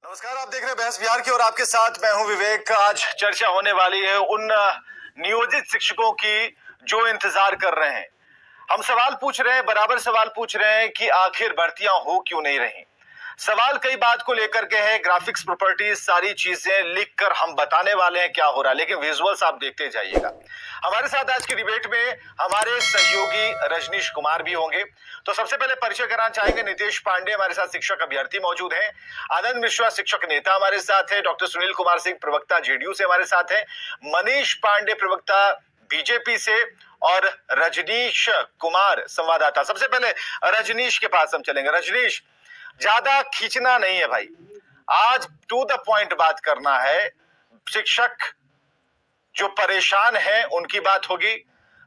नमस्कार, आप देख रहे हैं बहस बिहार की और आपके साथ मैं हूं विवेक। आज चर्चा होने वाली है उन नियोजित शिक्षकों की जो इंतजार कर रहे हैं। हम सवाल पूछ रहे हैं, बराबर सवाल पूछ रहे हैं कि आखिर भर्तियां हो क्यों नहीं रही। सवाल कई बात को लेकर के है, ग्राफिक्स प्रॉपर्टीज सारी चीजें लिखकर हम बताने वाले हैं क्या हो रहा है, लेकिन विजुअल्स आप देखते जाइएगा। हमारे साथ आज की डिबेट में हमारे सहयोगी रजनीश कुमार भी होंगे। तो सबसे पहले परिचय कराना चाहेंगे नितेश पांडे, हमारे साथ शिक्षक अभ्यर्थी मौजूद हैं। आनंद मिश्रा शिक्षक नेता हमारे साथ है। डॉक्टर सुनील कुमार सिंह प्रवक्ता जेडीयू से हमारे साथ है। मनीष पांडे प्रवक्ता बीजेपी से और रजनीश कुमार संवाददाता। सबसे पहले रजनीश के पास हम चलेंगे। रजनीश, ज्यादा खींचना नहीं है भाई, आज टू द पॉइंट बात करना है। शिक्षक जो परेशान है उनकी बात होगी,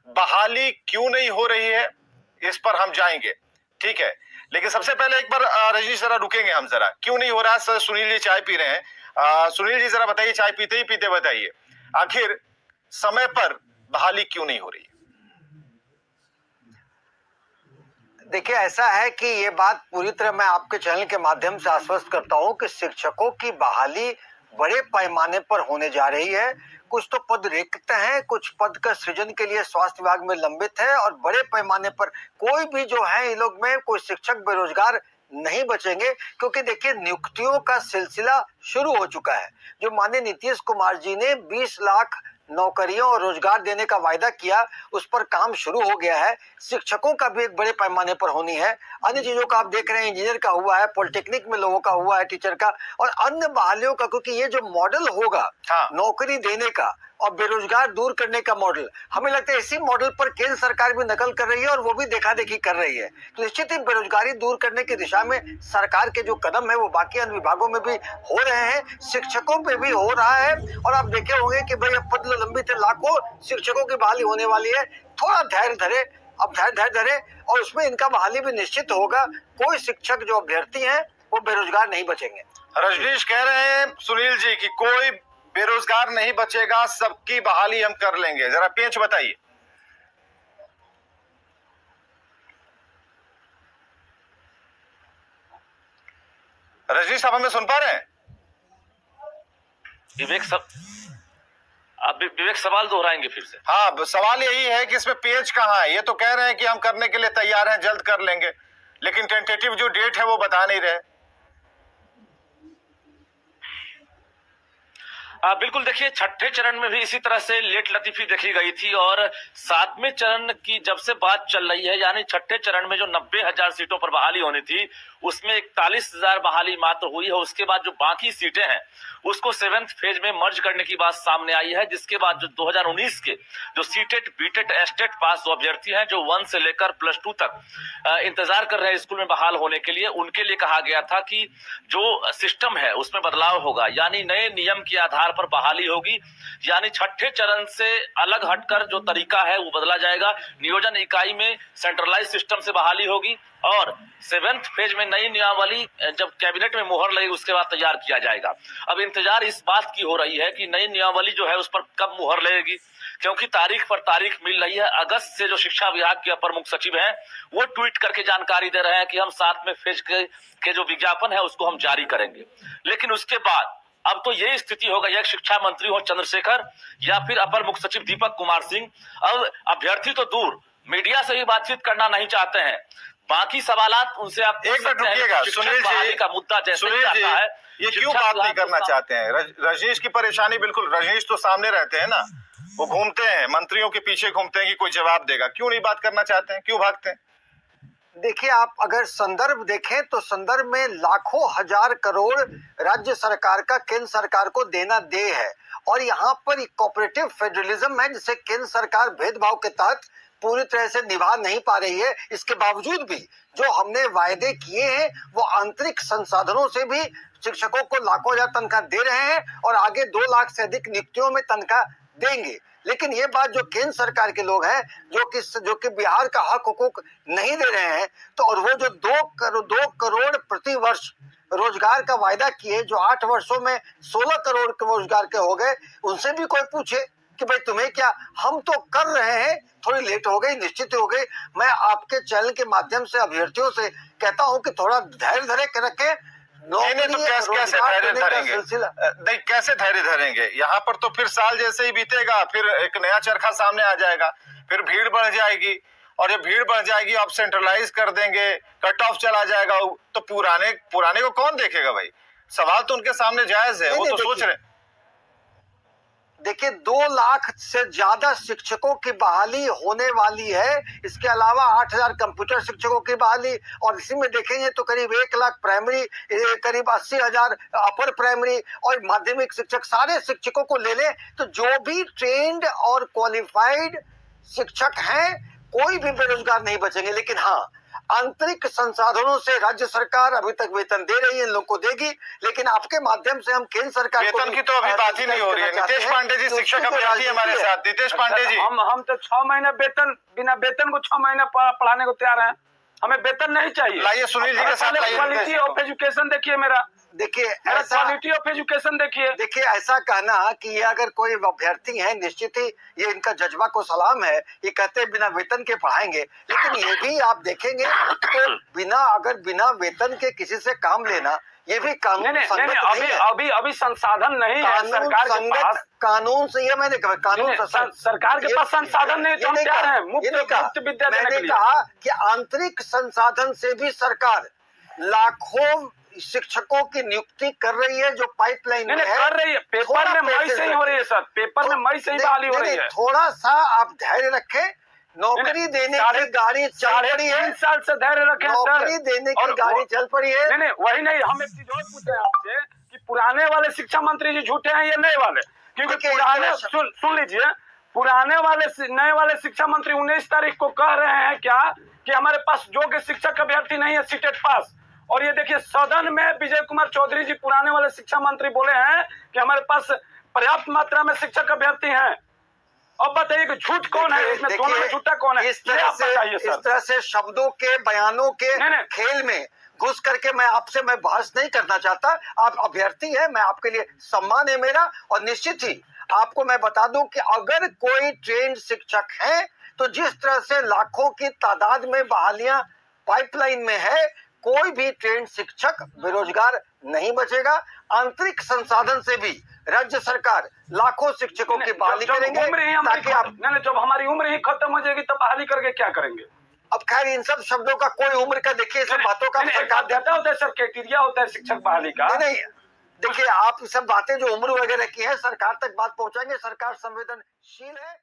बहाली क्यों नहीं हो रही है इस पर हम जाएंगे, ठीक है। लेकिन सबसे पहले एक बार रजनीश जरा रुकेंगे हम, जरा क्यों नहीं हो रहा। सर सुनील जी चाय पी रहे हैं, सुनील जी जरा बताइए, चाय पीते ही पीते बताइए आखिर समय पर बहाली क्यों नहीं हो रही है। देखिए, ऐसा है कि ये बात पूरी तरह मैं आपके चैनल के माध्यम से आश्वस्त करता हूं कि शिक्षकों की बहाली बड़े पैमाने पर होने जा रही है। कुछ तो पद रिक्त हैं, कुछ पद का सृजन के लिए स्वास्थ्य विभाग में लंबित है और बड़े पैमाने पर कोई भी जो है इन लोग में कोई शिक्षक बेरोजगार नहीं बचेंगे, क्योंकि देखिए नियुक्तियों का सिलसिला शुरू हो चुका है। जो माननीय नीतीश कुमार जी ने 20 लाख नौकरियों और रोजगार देने का वायदा किया, उस पर काम शुरू हो गया है। शिक्षकों का भी एक बड़े पैमाने पर होनी है। अन्य चीजों का आप देख रहे हैं, इंजीनियर का हुआ है, पॉलिटेक्निक में लोगों का हुआ है, टीचर का और अन्य बहालियों का, क्योंकि ये जो मॉडल होगा नौकरी देने का और बेरोजगार दूर करने का मॉडल, हमें लगता है इसी मॉडल पर केंद्र सरकार भी नकल कर रही है और वो भी देखा देखी कर रही है। तो निश्चित ही बेरोजगारी दूर करने की दिशा में सरकार के जो कदम है वो बाकी अन्य विभागों में भी हो रहे हैं, शिक्षकों पे भी हो रहा है। और आप देखे होंगे कि भाई अब पद लंबित है, लाखों शिक्षकों की बहाली होने वाली है। थोड़ा धैर्य धरे, अब धैर्य धरे और उसमें इनका बहाली भी निश्चित होगा। कोई शिक्षक जो अभ्यर्थी हैं वो बेरोजगार नहीं बचेंगे। रजनीश कह रहे हैं सुनील जी कि कोई बेरोजगार नहीं बचेगा, सबकी बहाली हम कर लेंगे, जरा पेच बताइए। रजनीश साहब हमें सुन पा रहे हैं? विवेक सवाल दोहराएंगे फिर से। हाँ, सवाल यही है कि इसमें पेच कहाँ है। ये तो कह रहे हैं कि हम करने के लिए तैयार हैं, जल्द कर लेंगे, लेकिन टेंटेटिव जो डेट है वो बता नहीं रहे। बिल्कुल, देखिए छठे चरण में भी इसी तरह से लेट लतीफी देखी गई थी और सातवें चरण की जब से बात चल रही है, यानी छठे चरण में जो 90,000 सीटों पर बहाली होनी थी उसमें 41,000 बहाली मात्र हुई है। उसके बाद जो बाकी सीटें हैं उसको 7th फेज में मर्ज करने की बात सामने आई है, जिसके बाद जो 2019 के जो सीटेट बीटेट एस्टेट पास जो अभ्यर्थी हैं जो 1 से लेकर +2 तक इंतजार कर रहे हैं स्कूल में बहाल होने के लिए, उनके लिए कहा गया था कि जो सिस्टम है उसमें बदलाव होगा, यानी नए नियम के आधार पर बहाली होगी। यानी छठे चरण से अलग हटकर जो तरीका है वो बदला जाएगा। नियोजन इकाई में सेंट्रलाइज सिस्टम से बहाली होगी और 7th फेज में नई नियमावली जब कैबिनेट में मोहर लगेगी उसके बाद तैयार किया जाएगा। अब इंतजार इस बात की हो रही है कि नई नियमावली जो है उस पर कब मोहर लगेगी, क्योंकि तारीख पर तारीख मिल रही है। अगस्त से जो शिक्षा विभाग के अपर मुख्य सचिव हैं वो ट्वीट करके जानकारी दे रहे हैं कि हम 7वें फेज के जो विज्ञापन है उसको हम जारी करेंगे। लेकिन उसके बाद अब तो यही स्थिति हो गई है, शिक्षा मंत्री हो चंद्रशेखर या फिर अपर मुख्य सचिव दीपक कुमार सिंह, अब अभ्यर्थी तो दूर, मीडिया से ही बातचीत करना नहीं चाहते हैं। बाकी सवालात उनसे आप एक मिनट रुकिएगा सुनील जी, का मुद्दा जैसे ही है, ये क्यों बात नहीं करना चाहते हैं? रजनीश की परेशानी, बिल्कुल रजनीश तो सामने रहते हैं ना, वो घूमते हैं, मंत्रियों के पीछे घूमते हैं कि कोई जवाब देगा, क्यों नहीं बात करना चाहते हैं, क्यों भागते हैं? देखिए, आप अगर संदर्भ देखें तो संदर्भ में लाखों हजार करोड़ राज्य सरकार का केंद्र सरकार को देना देय है और यहाँ पर कोऑपरेटिव फेडरलिज्म है जिसे केंद्र सरकार भेदभाव के तहत पूरी तरह से निभा नहीं पा रही है। इसके बावजूद भी जो हमने वायदे किए हैं वो आंतरिक संसाधनों से भी शिक्षकों को लाखों हजार तनख्वाह दे रहे हैं और आगे 2 लाख से अधिक नियुक्तियों में तनख्वाह देंगे। लेकिन ये बात जो केंद्र सरकार के लोग हैं जो कि बिहार का हक हुकूक नहीं दे रहे हैं, तो और वो जो 2 करोड़ प्रति वर्ष रोजगार का वायदा किए, जो 8 वर्षों में 16 करोड़ के रोजगार के हो गए, उनसे भी कोई पूछे कि भाई तुम्हें क्या, हम तो कर रहे हैं, थोड़ी लेट हो गई, निश्चित हो गई। मैं आपके चैनल के माध्यम से अभ्यर्थियों से कहता हूं कि थोड़ा धैर्य धरे के रखें, नहीं नहीं, तो कैसे कैसे धैर्य धरेंगे? सिलसिला नहीं, कैसे धैर्य धरेंगे? यहाँ पर तो फिर साल जैसे ही बीतेगा, फिर एक नया चरखा सामने आ जाएगा, फिर भीड़ बढ़ जाएगी, और जब भीड़ बढ़ जाएगी आप सेंट्रलाइज कर देंगे, कट ऑफ चला जाएगा, तो पुराने को कौन देखेगा भाई? सवाल तो उनके सामने जायज है, वो तो सोच रहे हैं। देखिए 2 लाख से ज्यादा शिक्षकों की बहाली होने वाली है। इसके अलावा 8,000 कंप्यूटर शिक्षकों की बहाली, और इसी में देखेंगे तो करीब 1 लाख प्राइमरी, करीब 80,000 अपर प्राइमरी और माध्यमिक शिक्षक, सारे शिक्षकों को ले लें तो जो भी ट्रेंड और क्वालिफाइड शिक्षक हैं, कोई भी बेरोजगार नहीं बचेंगे। लेकिन हाँ, आंतरिक संसाधनों से राज्य सरकार अभी तक वेतन दे रही है, इन लोगों को देगी, लेकिन आपके माध्यम से हम केंद्र सरकार वेतन की तो अभी बात ही नहीं हो रही है। नितेश पांडे जी शिक्षक अभ्यर्थी हमारे साथ। नितेश पांडे जी, हम तो 6 महीने वेतन, बिना वेतन को 6 महीने पढ़ाने को तैयार हैं। हमें वेतन नहीं चाहिए। लाइए सुनील जी के साथ। क्वालिटी ऑफ एजुकेशन देखिए मेरा, देखिए ऐसा क्वालिटी ऑफ एजुकेशन देखिए। ऐसा कहना कि ये अगर कोई अभ्यर्थी है, निश्चित ही ये इनका जज्बा को सलाम है, ये कहते हैं बिना वेतन के पढ़ाएंगे, लेकिन ये भी आप देखेंगे तो बिना वेतन के किसी से काम लेना, ये भी कानून संगत नहीं है। अभी संसाधन नहीं है सरकार के पास। कानून से ये मैंने कहा, कानून सरकार के पास संसाधन नहीं, तो हम तैयार हैं मुफ्त विद्या देने के लिए। मैंने कहा कि आंतरिक संसाधन से भी सरकार लाखों शिक्षकों की नियुक्ति कर रही है, जो पाइपलाइन में है। कर रही है, पेपर में मई से ही हो रही है सर, पेपर में मई से ही बहाली हो रही है। थोड़ा सा आप धैर्य रखें, नौकरी देने की गाड़ी चल पड़ी है। 3 साल से धैर्य रखें सर, नौकरी देने की गाड़ी चल पड़ी है। नहीं वही नहीं, हम एक चीज और पूछे आपसे कि पुराने वाले शिक्षा मंत्री जी झूठे हैं या नए वाले? क्योंकि पुराने, सुन लीजिए, पुराने वाले नए वाले शिक्षा मंत्री 19 तारीख को कह रहे हैं क्या कि हमारे पास योग्य शिक्षक अभ्यर्थी नहीं है सीटेट पास। और ये देखिए सदन में विजय कुमार चौधरी जी, पुराने वाले शिक्षा मंत्री, बोले हैं कि हमारे पास पर्याप्त मात्रा में शिक्षक अभ्यर्थी हैं। अब बताइए कि झूठ कौन है इसमें, दोनों में झूठा कौन है? इस तरह से शब्दों के, बयानों के खेल में घुस करके मैं बहस नहीं करना चाहता। आप अभ्यर्थी हैं, मैं आपके लिए सम्मान है मेरा, और निश्चित ही आपको मैं बता दूं कि अगर कोई ट्रेंड शिक्षक है तो जिस तरह से लाखों की तादाद में बहालियां पाइपलाइन में है, कोई भी ट्रेंड शिक्षक बेरोजगार नहीं बचेगा। आंतरिक संसाधन से भी राज्य सरकार लाखों शिक्षकों की बहाली करेंगे, ताकि आप जब हमारी उम्र ही खत्म हो जाएगी तब बहाली करके क्या करेंगे? अब खैर इन सब शब्दों का कोई उम्र का, देखिए सब बातों का सरकार देता होता है सर, क्राइटेरिया होता है शिक्षक बहाली का। नहीं, देखिए आप सब बातें जो उम्र वगैरह की है, सरकार तक बात पहुंचाएंगे, सरकार संवेदनशील है।